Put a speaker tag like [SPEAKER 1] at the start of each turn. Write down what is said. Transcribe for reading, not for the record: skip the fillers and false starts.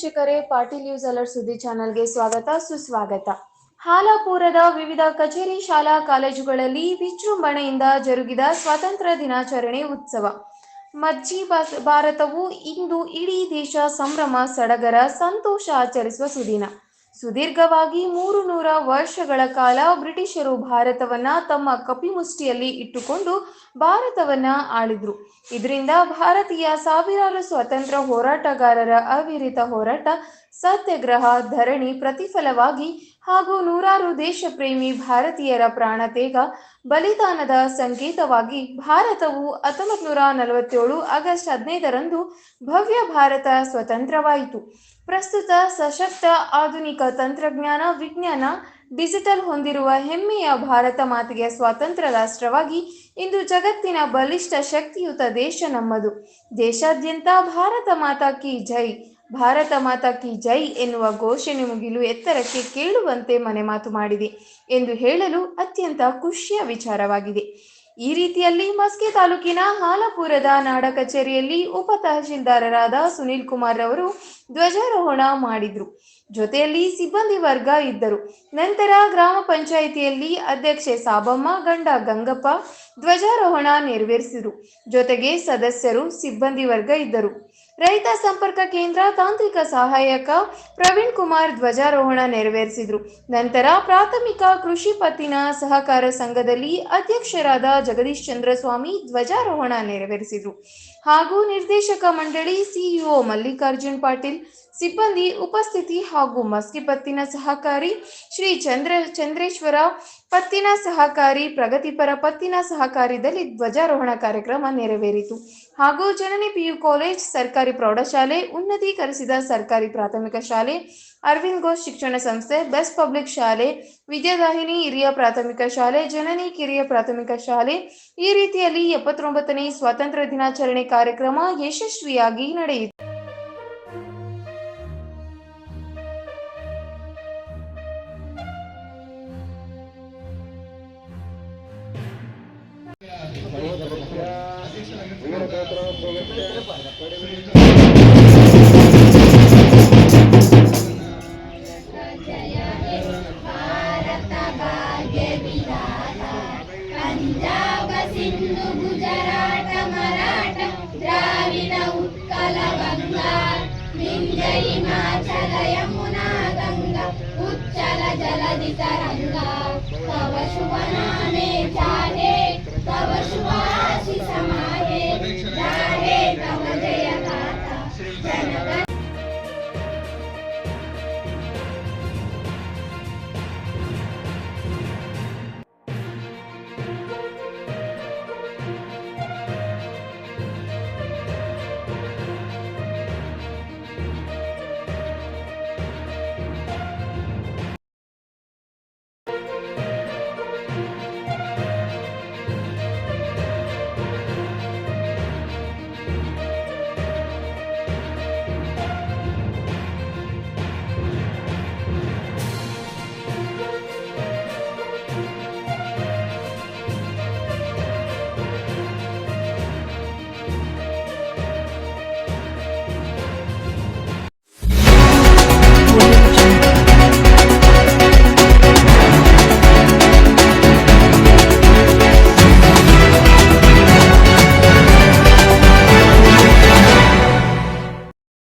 [SPEAKER 1] ವೀಕ್ಷಕರೇ, Patil news alert ಸುದ್ದಿ ಚಾನೆಲ್ಗೆ ಸ್ವಾಗತ ಸುಸ್ವಾಗತ. ಹಾಲಾಪುರದ ವಿವಿಧ ಕಚೇರಿ ಶಾಲಾ ಕಾಲೇಜುಗಳಲ್ಲಿ ವಿಜೃಂಭಣೆಯಿಂದ ಜರುಗಿದ ಸ್ವಾತಂತ್ರ್ಯ ದಿನಾಚರಣೆ ಉತ್ಸವ. ಮಜ್ಜಿ ಭಾರತವು ಇಂದು ಇಡೀ ದೇಶ ಸಂಭ್ರಮ ಸಡಗರ ಸಂತೋಷ ಆಚರಿಸುವ ಸುದಿನ. ಸುದೀರ್ಘವಾಗಿ 300 ವರ್ಷಗಳ ಕಾಲ ಬ್ರಿಟಿಷರು ಭಾರತವನ್ನ ತಮ್ಮ ಕಪಿಮುಷ್ಟಿಯಲ್ಲಿ ಇಟ್ಟುಕೊಂಡು ಭಾರತವನ್ನ ಆಳಿದ್ರು. ಇದರಿಂದ ಭಾರತೀಯ ಸಾವಿರಾರು ಸ್ವಾತಂತ್ರ್ಯ ಹೋರಾಟಗಾರರ ಅವಿರತ ಹೋರಾಟ, ಸತ್ಯಾಗ್ರಹ, ಧರಣಿ ಪ್ರತಿಫಲವಾಗಿ ಹಾಗೂ ನೂರಾರು ದೇಶಪ್ರೇಮಿ ಭಾರತೀಯರ ಪ್ರಾಣತ್ಯಾಗ, ಬಲಿದಾನದ ಸಂಕೇತವಾಗಿ ಭಾರತವು 1947 ಆಗಸ್ಟ್ 15ರಂದು ಭವ್ಯ ಭಾರತ ಸ್ವತಂತ್ರವಾಯಿತು. ಪ್ರಸ್ತುತ ಸಶಕ್ತ ಆಧುನಿಕ ತಂತ್ರಜ್ಞಾನ, ವಿಜ್ಞಾನ, ಡಿಜಿಟಲ್ ಹೊಂದಿರುವ ಹೆಮ್ಮೆಯ ಭಾರತ ಮಾತೆಯ ಸ್ವಾತಂತ್ರ್ಯ ರಾಷ್ಟ್ರವಾಗಿ ಇಂದು ಜಗತ್ತಿನ ಬಲಿಷ್ಠ ಶಕ್ತಿಯುತ ದೇಶ ನಮ್ಮದು. ದೇಶಾದ್ಯಂತ ಭಾರತ ಮಾತಾ ಕಿ ಜೈ, ಭಾರತ ಮಾತಾ ಕಿ ಜೈ ಎನ್ನುವ ಘೋಷಣೆ ಮುಗಿಲು ಎತ್ತರಕ್ಕೆ ಕೇಳುವಂತೆ ಮನೆಮಾತು ಮಾಡಿದೆ ಎಂದು ಹೇಳಲು ಅತ್ಯಂತ ಖುಷಿಯ ವಿಚಾರವಾಗಿದೆ. ಈ ರೀತಿಯಲ್ಲಿ ಮಸ್ಕಿ ತಾಲೂಕಿನ ಹಾಲಾಪುರದ ನಾಡ ಕಚೇರಿಯಲ್ಲಿ ಉಪ ತಹಶೀಲ್ದಾರರಾದ ಸುನೀಲ್ ಕುಮಾರ್ ಅವರು ಧ್ವಜಾರೋಹಣ ಮಾಡಿದ್ರು. ಜೊತೆಯಲ್ಲಿ ಸಿಬ್ಬಂದಿ ವರ್ಗ ಇದ್ದರು. ನಂತರ ಗ್ರಾಮ ಪಂಚಾಯಿತಿಯಲ್ಲಿ ಅಧ್ಯಕ್ಷೆ ಸಾಬಮ್ಮ, ಗಂಡ ಗಂಗಪ್ಪ ಧ್ವಜಾರೋಹಣ ನೆರವೇರಿಸಿದರು. ಜೊತೆಗೆ ಸದಸ್ಯರು, ಸಿಬ್ಬಂದಿ ವರ್ಗ ಇದ್ದರು. ರೈತ ಸಂಪರ್ಕ ಕೇಂದ್ರ ತಾಂತ್ರಿಕ ಸಹಾಯಕ ಪ್ರವೀಣ್ ಕುಮಾರ್ ಧ್ವಜಾರೋಹಣ ನೆರವೇರಿಸಿದರು. ನಂತರ ಪ್ರಾಥಮಿಕ ಕೃಷಿ ಪತ್ತಿನ ಸಹಕಾರ ಸಂಘದಲ್ಲಿ ಅಧ್ಯಕ್ಷರಾದ ಜಗದೀಶ್ ಚಂದ್ರ ಸ್ವಾಮಿ ಧ್ವಜಾರೋಹಣ ನೆರವೇರಿಸಿದರು. ಹಾಗೂ ನಿರ್ದೇಶಕ ಮಂಡಳಿ ಸಿಇಒ ಮಲ್ಲಿಕಾರ್ಜುನ್ ಪಾಟೀಲ್, ಸಿಬ್ಬಂದಿ ಉಪಸ್ಥಿತಿ ಹಾಗೂ ಮಸ್ಕಿ ಪತ್ತಿನ ಸಹಕಾರಿ ಶ್ರೀ ಚಂದ್ರೇಶ್ವರ ಪತ್ತಿನ ಸಹಕಾರಿ, ಪ್ರಗತಿಪರ ಪತ್ತಿನ ಸಹಕಾರಿದಲ್ಲಿ ಧ್ವಜಾರೋಹಣ ಕಾರ್ಯಕ್ರಮ ನೆರವೇರಿತು. ಹಾಗೂ ಜನನಿ ಪಿಯು ಕಾಲೇಜ್, ಸರ್ಕಾರಿ ಪ್ರೌಢಶಾಲೆ, ಉನ್ನತೀಕರಿಸಿದ ಸರ್ಕಾರಿ ಪ್ರಾಥಮಿಕ ಶಾಲೆ, ಅರವಿಂದ್ ಘೋಷ್ ಶಿಕ್ಷಣ ಸಂಸ್ಥೆ, ಬೆಸ್ಟ್ ಪಬ್ಲಿಕ್ ಶಾಲೆ, ವಿದ್ಯಾದಾಹಿನಿ ಹಿರಿಯ ಪ್ರಾಥಮಿಕ ಶಾಲೆ, ಜನನಿ ಕಿರಿಯ ಪ್ರಾಥಮಿಕ ಶಾಲೆ, ಈ ರೀತಿಯಲ್ಲಿ 79ನೇ ಸ್ವಾತಂತ್ರ್ಯ ದಿನಾಚರಣೆ ಕಾರ್ಯಕ್ರಮ ಯಶಸ್ವಿಯಾಗಿ ನಡೆಯಿತು.
[SPEAKER 2] पंजाब सिंधु गुजरात मराठ द्राविड उत्कल गंगा विंध्य हिमाचल यमुना गंगा उच्चल जलधि तरंगा तव शुभ नामे